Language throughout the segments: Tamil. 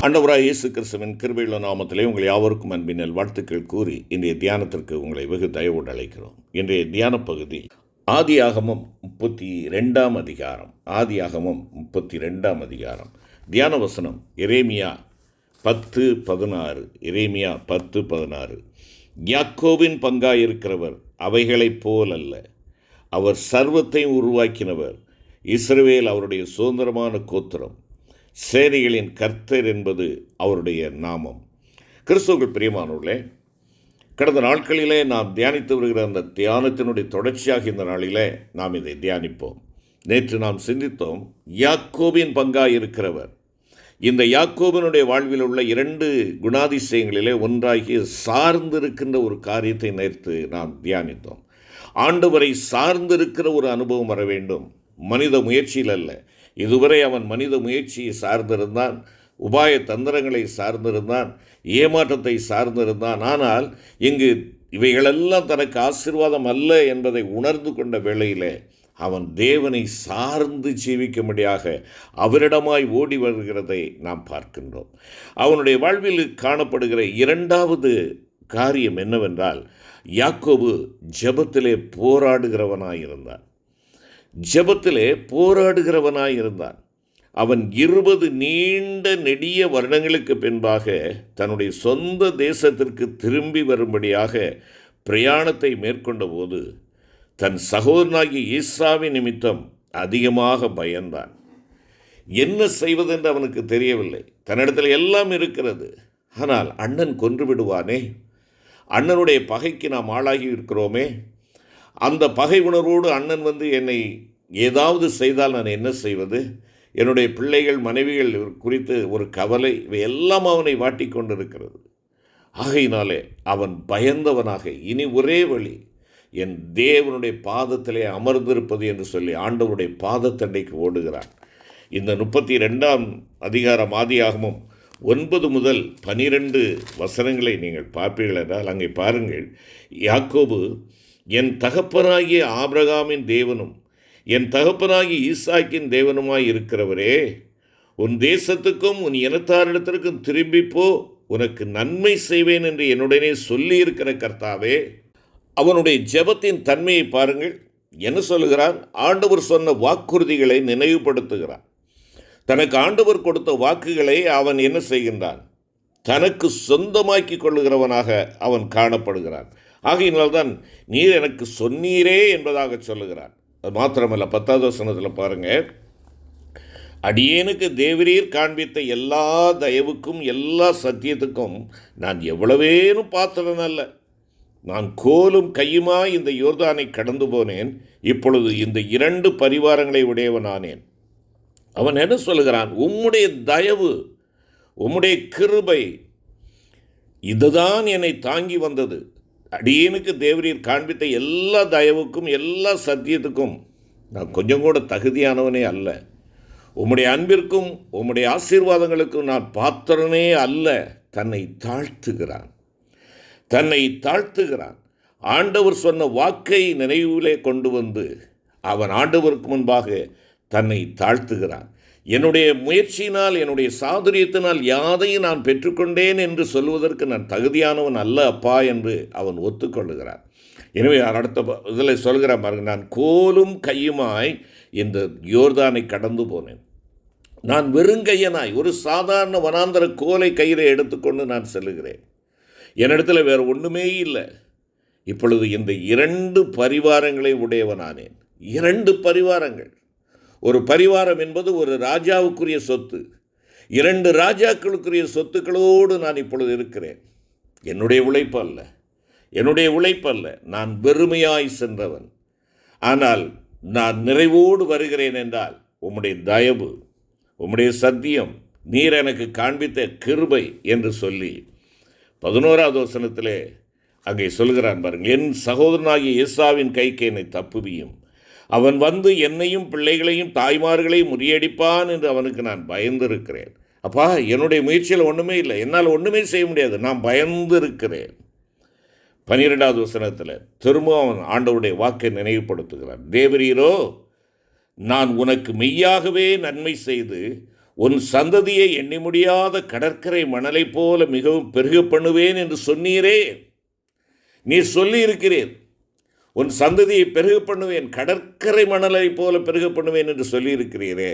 ஆண்டவராய் இயேசு கிறிஸ்துவின் கிருபையுள்ள நாமத்திலே உங்கள் யாவருக்கும் அன்பினல் வாழ்த்துக்கள் கூறி இன்றைய தியானத்திற்கு உங்களை வெகு தயவோடு அழைக்கிறோம். இன்றைய தியான பகுதி ஆதியாகமம் 32 அதிகாரம். ஆதியாகமம் 32 அதிகாரம். தியான வசனம் எரேமியா 10:16. எரேமியா 10:16. யாக்கோபின் பங்காயிருக்கிறவர் அவைகளைப் போல் அல்ல, அவர் சர்வத்தையும் உருவாக்கினவர், இஸ்ரவேல் அவருடைய சுதந்திரமான கோத்திரம், சேனைகளின் கர்த்தர் என்பது அவருடைய நாமம். கிறிஸ்துவுக்குள் பிரியமானவர்களே, கடந்த நாட்களிலே நாம் தியானித்து வருகிற அந்த தியானத்தினுடைய தொடர்ச்சியாக இந்த நாளிலே நாம் இதை தியானிப்போம். நேற்று நாம் சிந்தித்தோம், யாக்கோபின் பங்காயிருக்கிறவர். இந்த யாக்கோபினுடைய வாழ்வில் உள்ள 2 குணாதிசயங்களிலே ஒன்றாகி சார்ந்திருக்கின்ற ஒரு காரியத்தை நேற்று நாம் தியானித்தோம். ஆண்டவரை சார்ந்திருக்கிற ஒரு அனுபவம் வர வேண்டும், மனித முயற்சியில் அல்ல. இதுவரை அவன் மனித முயற்சியை சார்ந்திருந்தான், உபாய தந்திரங்களை சார்ந்திருந்தான், ஏமாற்றத்தை சார்ந்திருந்தான். ஆனால் இங்கு இவைகளெல்லாம் தனக்கு ஆசீர்வாதம் அல்ல என்பதை உணர்ந்து கொண்ட வேளையிலே அவன் தேவனை சார்ந்து ஜீவிக்கும்படியாக அவரிடமாய் ஓடி வருகிறதை நாம் பார்க்கின்றோம். அவனுடைய வாழ்வில் காணப்படுகிற 2வது காரியம் என்னவென்றால், யாக்கோபு ஜெபத்திலே போராடுகிறவனாயிருந்தான். ஜெபத்திலே போராடுகிறவனாயிருந்தான். அவன் 20 நீண்ட நெடிய வருடங்களுக்கு பின்பாக தன்னுடைய சொந்த தேசத்திற்கு திரும்பி வரும்படியாக பிரயாணத்தை மேற்கொண்ட போது தன் சகோதரனாகிய ஈசாவின் நிமித்தம் அதிகமாக பயந்தான். என்ன செய்வதென்று அவனுக்கு தெரியவில்லை. தன்னிடத்தில் எல்லாம் இருக்கிறது, ஆனால் அண்ணன் கொன்று விடுவானே, அண்ணனுடைய பகைக்கு நாம் ஆளாகி இருக்கிறோமே, அந்த பகை உணர்வோடு அண்ணன் என்னை ஏதாவது செய்தால் நான் என்ன செய்வது, என்னுடைய பிள்ளைகள் மனைவிகள் குறித்து ஒரு கவலை, இவையெல்லாம் அவனை வாட்டி கொண்டிருக்கிறது. ஆகையினாலே அவன் பயந்தவனாக இனி ஒரே வழி என் தேவனுடைய பாதத்திலே அமர்ந்திருப்பது என்று சொல்லி ஆண்டவருடைய பாதத்தண்டைக்கு ஓடுகிறான். இந்த 32 அதிகாரம் ஆதியாகமம் 9 முதல் 12 வசனங்களை நீங்கள் பார்ப்பீர்கள் என்றால் அங்கே பாருங்கள். யாக்கோபு, என் தகப்பனாகிய ஆபிரகாமின் தேவனும் என் தகப்பனாகிய ஈசாக்கின் தேவனுமாய் இருக்கிறவரே, உன் தேசத்துக்கும் உன் இனத்தாரிடத்திற்கும் திரும்பிப்போ, உனக்கு நன்மை செய்வேன் என்று என்னுடனே சொல்லியிருக்கிற கர்த்தாவே. அவனுடைய ஜெபத்தின் தன்மையை பாருங்கள். என்ன சொல்லுகிறான்? ஆண்டவர் சொன்ன வாக்குறுதிகளை நினைவுபடுத்துகிறான். தனக்கு ஆண்டவர் கொடுத்த வாக்குகளை அவன் என்ன செய்கின்றான்? தனக்கு சொந்தமாக்கி கொள்ளுகிறவனாக அவன் காணப்படுகிறான். ஆகையினால்தான் நீர் எனக்கு சொன்னீரே என்பதாக சொல்லுகிறான். அது மாத்திரமல்ல, 10வது வசனத்தில் பாருங்கள், அடியேனுக்கு தேவரீர் காண்பித்த எல்லா தயவுக்கும் எல்லா சத்தியத்துக்கும் நான் எவ்வளவேனும் பாத்திரன் அல்ல. நான் கோலும் கையுமாய் இந்த யோர்தானை கடந்து போனேன், இப்பொழுது இந்த 2 பரிவாரங்களை உடையவனானேன். அவன் என்ன சொல்லுகிறான்? உம்முடைய தயவு, உம்முடைய கிருபை இதுதான் என்னை தாங்கி வந்தது. அடியேனுக்கு தேவரீர் காண்பித்த எல்லா தயவுக்கும் எல்லா சத்தியத்துக்கும் நான் கொஞ்சம் கூட தகுதியானவனே அல்ல. உம்முடைய அன்பிற்கும் உம்முடைய ஆசீர்வாதங்களுக்கும் நான் பாத்திரனே அல்ல. தன்னை தாழ்த்துகிறான், தன்னை தாழ்த்துகிறான். ஆண்டவர் சொன்ன வாக்கை நினைவிலே கொண்டு வந்து அவன் ஆண்டவருக்கு முன்பாக தன்னை தாழ்த்துகிறான். என்னுடைய முயற்சியினால், என்னுடைய சாதுரியத்தினால் யாதையும் நான் பெற்றுக்கொண்டேன் என்று சொல்வதற்கு நான் தகுதியானவன் அல்ல அப்பா என்று அவன் ஒத்துக்கொள்ளுகிறான். எனவே அடுத்த இதில் சொல்கிறான் பாருங்க, நான் கோலும் கையுமாய் இந்த யோர்தானை கடந்து போனேன். நான் வெறுங்கையனாய் ஒரு சாதாரண வனாந்தர கோலை கையில் எடுத்துக்கொண்டு நான் செல்லுகிறேன். என்னிடத்தில் வேறு ஒன்றுமே இல்லை. இப்பொழுது இந்த 2 பரிவாரங்களை உடையவனானேன். 2 பரிவாரங்கள். ஒரு பரிவாரம் என்பது ஒரு ராஜாவுக்குரிய சொத்து. 2 ராஜாக்களுக்குரிய சொத்துக்களோடு நான் இப்பொழுது இருக்கிறேன். என்னுடைய உழைப்பு அல்ல, என்னுடைய உழைப்பல்ல. நான் வெறுமையாய் சென்றவன். ஆனால் நான் நிறைவோடு வருகிறேன் என்றால் உம்முடைய தயவு, உம்முடைய சத்தியம், நீர் எனக்கு காண்பித்த கிருபை என்று சொல்லி 11வது வசனத்திலே அங்கே சொல்கிறான் பாருங்கள், என் சகோதரனாகிய ஏசாவின் கைக்கு என்னை தப்புவியும், அவன் என்னையும் பிள்ளைகளையும் தாய்மார்களையும் முறியடிப்பான் என்று அவனுக்கு நான் பயந்திருக்கிறேன். அப்பா, என்னுடைய முயற்சியில் ஒன்றுமே இல்லை, என்னால் ஒன்றுமே செய்ய முடியாது, நான் பயந்திருக்கிறேன். 12வது வசனத்தில் திரும்ப அவன் ஆண்டவருடைய வாக்கை நினைவுபடுத்துகிறான். தேவரீரோ, நான் உனக்கு மெய்யாகவே நன்மை செய்து உன் சந்ததியை எண்ணி முடியாத கடற்கரை மணலைப் போல மிகவும் பெருக பண்ணுவேன் என்று சொன்னீரே. நீர் சொல்லியிருக்கிறீர், உன் சந்ததியை பெருக பண்ணுவேன், கடற்கரை மணலை போல பெருக பண்ணுவேன் என்று சொல்லியிருக்கிறீரே.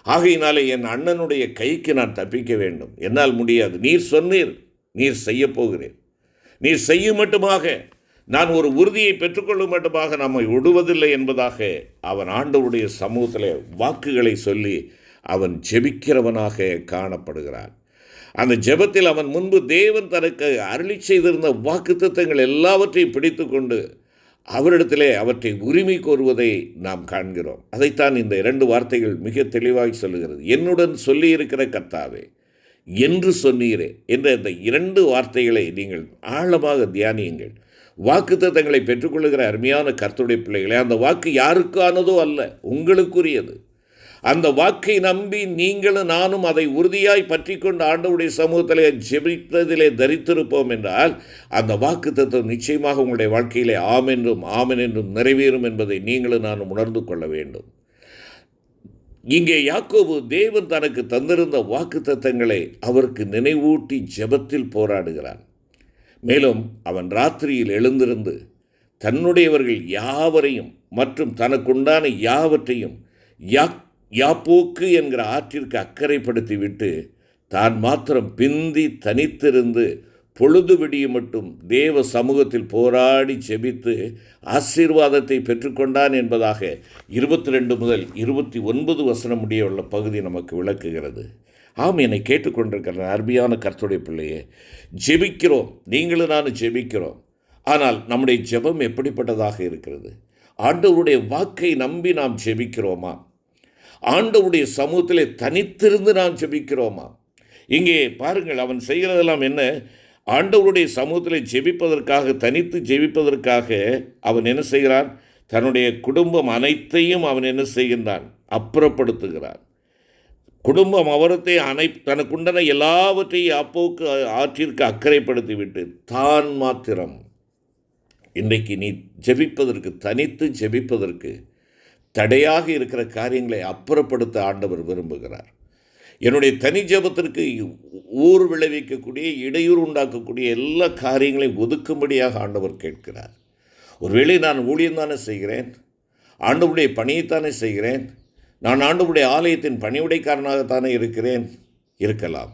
ஆகையினாலே என் அண்ணனுடைய கைக்கு நான் தப்பிக்க வேண்டும். என்னால் முடியாது. நீர் சொன்னீர், நீர் செய்ய போகிறேன். நீர் செய்யும் மட்டுமாக, நான் ஒரு உறுதியை பெற்றுக்கொள்ளும் மட்டுமாக நம்மை விடுவதில்லை என்பதாக அவன் ஆண்டவருடைய சமூகத்தில் வாக்குகளை சொல்லி அவன் ஜெபிக்கிறவனாக காணப்படுகிறான். அந்த ஜெபத்தில் அவன் முன்பு தேவன் தனக்கு அருளி செய்திருந்த வாக்குத்தத்தங்கள் எல்லாவற்றையும் பிடித்து கொண்டு அவரிடத்திலே அவற்றை உரிமை கோருவதை நாம் காண்கிறோம். அதைத்தான் இந்த 2 வார்த்தைகள் மிக தெளிவாய் சொல்லுகிறது. என்னுடன் சொல்லியிருக்கிற கர்த்தாவே என்று சொன்னீரே என்ற இந்த 2 வார்த்தைகளை நீங்கள் ஆழமாக தியானியுங்கள். வாக்குத்தத்தங்களை பெற்றுக்கொள்ளுகிற அருமையான கர்த்தருடைய பிள்ளைகளே, அந்த வாக்கு யாருக்கானதோ அல்ல, உங்களுக்குரியது. அந்த வாக்கை நம்பி நீங்களும் நானும் அதை உறுதியாய் பற்றி கொண்டு ஆண்டவருடைய சமூகத்திலே ஜெபித்ததிலே தரித்திருப்போம் என்றால் அந்த வாக்குத்தத்தம் நிச்சயமாக உங்களுடைய வாழ்க்கையிலே ஆமென்றும் ஆமென் என்றும் நிறைவேறும் என்பதை நீங்களும் நானும் உணர்ந்து கொள்ள வேண்டும். இங்கே யாக்கோபு தேவன் தனக்கு தந்திருந்த வாக்குத்தத்தங்களை அவருக்கு நினைவூட்டி ஜெபத்தில் போராடுகிறான். மேலும் அவன் ராத்திரியில் எழுந்திருந்து தன்னுடையவர்கள் யாவரையும் மற்றும் தனக்குண்டான யாவற்றையும் யாப்போக்கு என்கிற ஆற்றிற்கு அக்கறைப்படுத்திவிட்டு தான் மாத்திரம் பிந்தி தனித்திருந்து பொழுது விடியும் மட்டும் தேவ சமூகத்தில் போராடி ஜெபித்து ஆசீர்வாதத்தை பெற்றுக்கொண்டான் என்பதாக 22 முதல் 29 வசனம் முடிய உள்ள பகுதி நமக்கு விளக்குகிறது. ஆம், என்னை கேட்டுக்கொண்டிருக்கிற அருமையான கர்த்தருடைய பிள்ளையே, ஜெபிக்கிறோம், நீங்களும் நானும் ஜெபிக்கிறோம். ஆனால் நம்முடைய ஜெபம் எப்படிப்பட்டதாக இருக்கிறது? ஆண்டவருடைய வாக்கை நம்பி நாம் ஜெபிக்கிறோமா? ஆண்டவருடைய சமூகத்திலே தனித்திருந்து நாம் ஜெபிக்கிறோமா? இங்கே பாருங்கள், அவன் செய்கிறதெல்லாம் என்ன? ஆண்டவருடைய சமூகத்திலே ஜெபிப்பதற்காக, தனித்து ஜெபிப்பதற்காக அவன் என்ன செய்கிறான்? தன்னுடைய குடும்பம் அனைத்தையும் அவன் என்ன செய்கின்றான்? அப்புறப்படுத்துகிறான். குடும்பம் அவரத்தை தனக்குண்டன எல்லாவற்றையும் அப்போக்கு ஆற்றிற்கு அக்கறைப்படுத்திவிட்டு தான் மாத்திரம் இன்றைக்கு நீ ஜெபிப்பதற்கு, தனித்து ஜெபிப்பதற்கு தடையாக இருக்கிற காரியங்களை அப்புறப்படுத்த ஆண்டவர் விரும்புகிறார். என்னுடைய தனி ஜெபத்திற்கு ஊர் விளைவிக்கக்கூடிய, இடையூறு உண்டாக்கக்கூடிய எல்லா காரியங்களையும் ஒதுக்கும்படியாக ஆண்டவர் கேட்கிறார். ஒருவேளை நான் ஊழியம்தானே செய்கிறேன், ஆண்டவருடைய பணியைத்தானே செய்கிறேன், நான் ஆண்டவருடைய ஆலயத்தின் பணிவுடைக்காரனாகத்தானே இருக்கிறேன். இருக்கலாம்,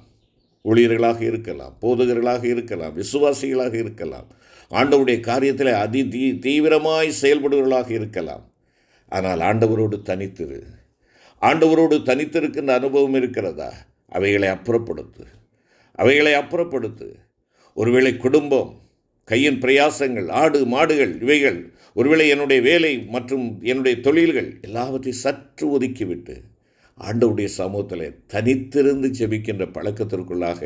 ஊழியர்களாக இருக்கலாம், போதகர்களாக இருக்கலாம், விசுவாசிகளாக இருக்கலாம், ஆண்டவருடைய காரியத்தில் தீவிரமாய் செயல்படுவர்களாக இருக்கலாம். ஆனால் ஆண்டவரோடு தனித்திரு. ஆண்டவரோடு தனித்திருக்கின்ற அனுபவம் இருக்கிறதா? அவைகளை அப்புறப்படுத்து. ஒருவேளை குடும்பம், கையின் பிரயாசங்கள், ஆடு மாடுகள், இவைகள், ஒருவேளை என்னுடைய வேலை மற்றும் என்னுடைய தொழில்கள் எல்லாவற்றையும் சற்று ஒதுக்கிவிட்டு ஆண்டவருடைய சமூகத்தில் தனித்திருந்து ஜெபிக்கின்ற பழக்கத்திற்குள்ளாக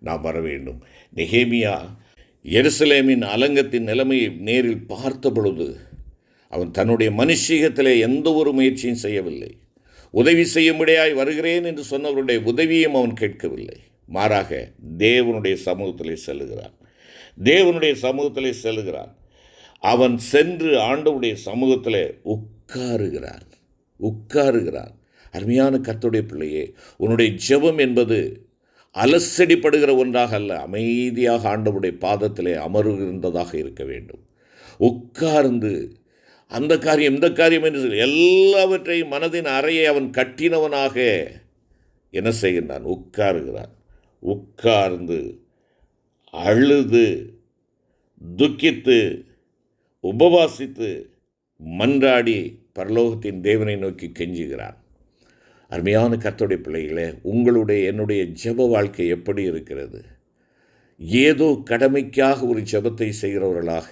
நாம் வர வேண்டும். நெகேமியா எருசலேமின் அலங்கத்தின் நிலைமையை நேரில் பார்த்த பொழுது அவன் தன்னுடைய மனுஷீகத்திலே எந்த ஒரு முயற்சியும் செய்யவில்லை. உதவி செய்யும்படியாய் வருகிறேன் என்று சொன்னவருடைய உதவியும் அவன் கேட்கவில்லை. மாறாக தேவனுடைய சமூகத்திலே செல்லுகிறான். அவன் சென்று ஆண்டவருடைய சமூகத்திலே உட்காருகிறான். அருமையான கர்த்தருடைய பிள்ளையே, உன்னுடைய ஜெபம் என்பது அலசடிப்படுகிற ஒன்றாக அல்ல, அமைதியாக ஆண்டவருடைய பாதத்திலே அமர்கின்றதாக இருக்க வேண்டும். உட்கார்ந்து அந்த காரியம் இந்த காரியம் என்று சொல்லி எல்லாவற்றையும் மனதின் அறையை அவன் கட்டினவனாக என்ன செய்கின்றான்? உட்கார்ந்து அழுது துக்கித்து உபவாசித்து மன்றாடி பரலோகத்தின் தேவனை நோக்கி கெஞ்சுகிறான். அருமையான கர்த்தருடைய பிள்ளைகளே, என்னுடைய ஜெப வாழ்க்கை எப்படி இருக்கிறது? ஏதோ கடமைக்காக ஒரு ஜெபத்தை செய்கிறவர்களாக,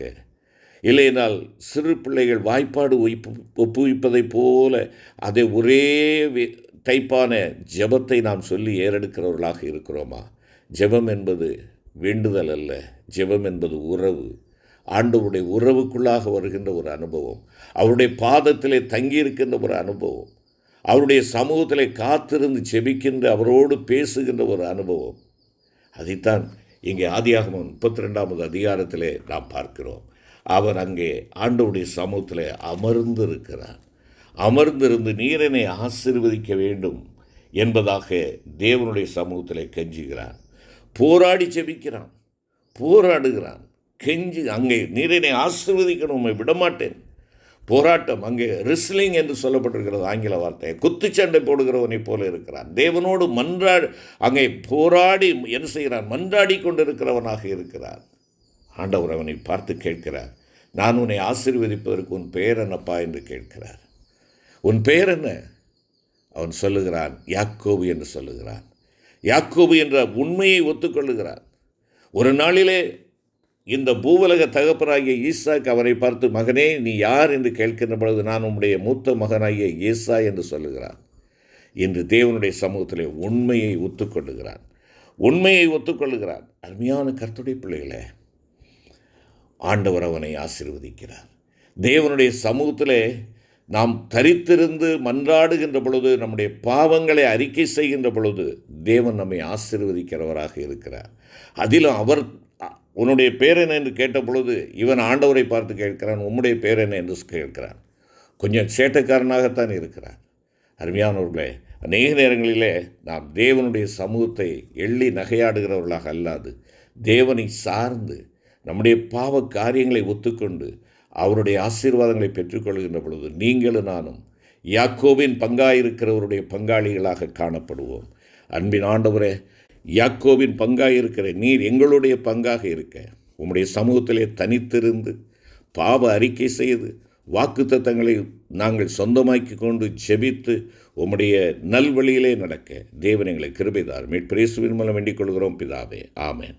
இல்லையென்றால் சிறு பிள்ளைகள் வாய்ப்பாடு ஒப்புவிப்பதைப் போல அதை ஒரே டைப்பான ஜெபத்தை நாம் சொல்லி ஏறெடுக்கிறவர்களாக இருக்கிறோமா? ஜெபம் என்பது வேண்டுதல் அல்ல, ஜெபம் என்பது உறவு. ஆண்டவருடைய உறவுக்குள்ளாக வருகின்ற ஒரு அனுபவம், அவருடைய பாதத்திலே தங்கியிருக்கின்ற ஒரு அனுபவம், அவருடைய சமூகத்திலே காத்திருந்து ஜெபிக்கின்ற, அவரோடு பேசுகின்ற ஒரு அனுபவம். அதைத்தான் இங்கே ஆதியாகமம் 32வது அதிகாரத்திலே நாம் பார்க்கிறோம். அவர் அங்கே ஆண்டவருடைய சமூகத்தில் அமர்ந்திருந்து நீர் என்னை ஆசீர்வதிக்க வேண்டும் என்பதாக தேவனுடைய சமூகத்திலே கெஞ்சுகிறான். போராடி ஜெபிக்கிறான், போராடுகிறான், கெஞ்சி அங்கே நீர் என்னை ஆசீர்வதிக்கணும், உம்மை விடமாட்டேன். போராட்டம், அங்கே ரிஸ்லிங் என்று சொல்லப்பட்டிருக்கிறது ஆங்கில வார்த்தை. குத்துச்சண்டை போடுகிறவனைப் போல இருக்கிறான். தேவனோடு அங்கே போராடி என்ன செய்கிறான்? மன்றாடி கொண்டிருக்கிறவனாக இருக்கிறான். ஆண்டவர் அவனை பார்த்து கேட்கிறார், நான் உன்னை ஆசீர்வதிப்பதற்கு உன் பெயர் என்னப்பா என்று கேட்கிறார். உன் பெயர் என்ன? அவன் சொல்லுகிறான், யாக்கோபு என்று சொல்லுகிறான். யாக்கோபு என்ற உண்மையை ஒத்துக்கொள்ளுகிறான். ஒரு நாளிலே இந்த பூவுலக தகப்பனாகிய ஈசாக்கு அவரை பார்த்து, மகனே நீ யார் என்று கேட்கின்ற பொழுது, நான் உம்முடைய மூத்த மகனாகிய ஏசா என்று சொல்லுகிறான். இன்று தேவனுடைய சமூகத்திலே உண்மையை ஒத்துக்கொள்ளுகிறான், உண்மையை ஒத்துக்கொள்ளுகிறான். அருமையான கர்த்தருடைய பிள்ளைகளே, ஆண்டவர் அவனை ஆசீர்வதிக்கிறார். தேவனுடைய சமூகத்திலே நாம் தரித்திருந்து மன்றாடுகின்ற பொழுது, நம்முடைய பாவங்களை அறிக்கை செய்கின்ற பொழுது தேவன் நம்மை ஆசீர்வதிக்கிறவராக இருக்கிறார். அதிலும் அவர் உன்னுடைய பேர் என்ன என்று கேட்ட பொழுது இவன் ஆண்டவரை பார்த்து கேட்கிறான், உம்முடைய பேர் என்ன என்று கேட்கிறான். கொஞ்சம் சேட்டைக்காரனாகத்தான் இருக்கிறான். அருமையானவர்களே, அநேக நேரங்களிலே நாம் தேவனுடைய சமூகத்தை எள்ளி நகையாடுகிறவர்களாக அல்லாது தேவனை சார்ந்து நம்முடைய பாவ காரியங்களை ஒத்துக்கொண்டு அவருடைய ஆசீர்வாதங்களை பெற்றுக்கொள்கின்ற பொழுது நீங்களும் நானும் யாக்கோபின் பங்காயிருக்கிறவருடைய பங்காளிகளாக காணப்படுவோம். அன்பின் ஆண்டவரே, யாக்கோபின் பங்காயிருக்கிற நீர் எங்களுடைய பங்காக இருக்க உம்முடைய சமூகத்திலே தனித்திருந்து பாவ அறிக்கை செய்து வாக்குத்தத்தங்களை நாங்கள் சொந்தமாக்கி கொண்டு ஜெபித்து உம்முடைய நல்வழியிலே நடக்க தேவன் எங்களை கிருபை தாரும். மீட்பு இயேசுவின் மூலம் வேண்டிக் கொள்கிறோம் பிதாவே, ஆமென்.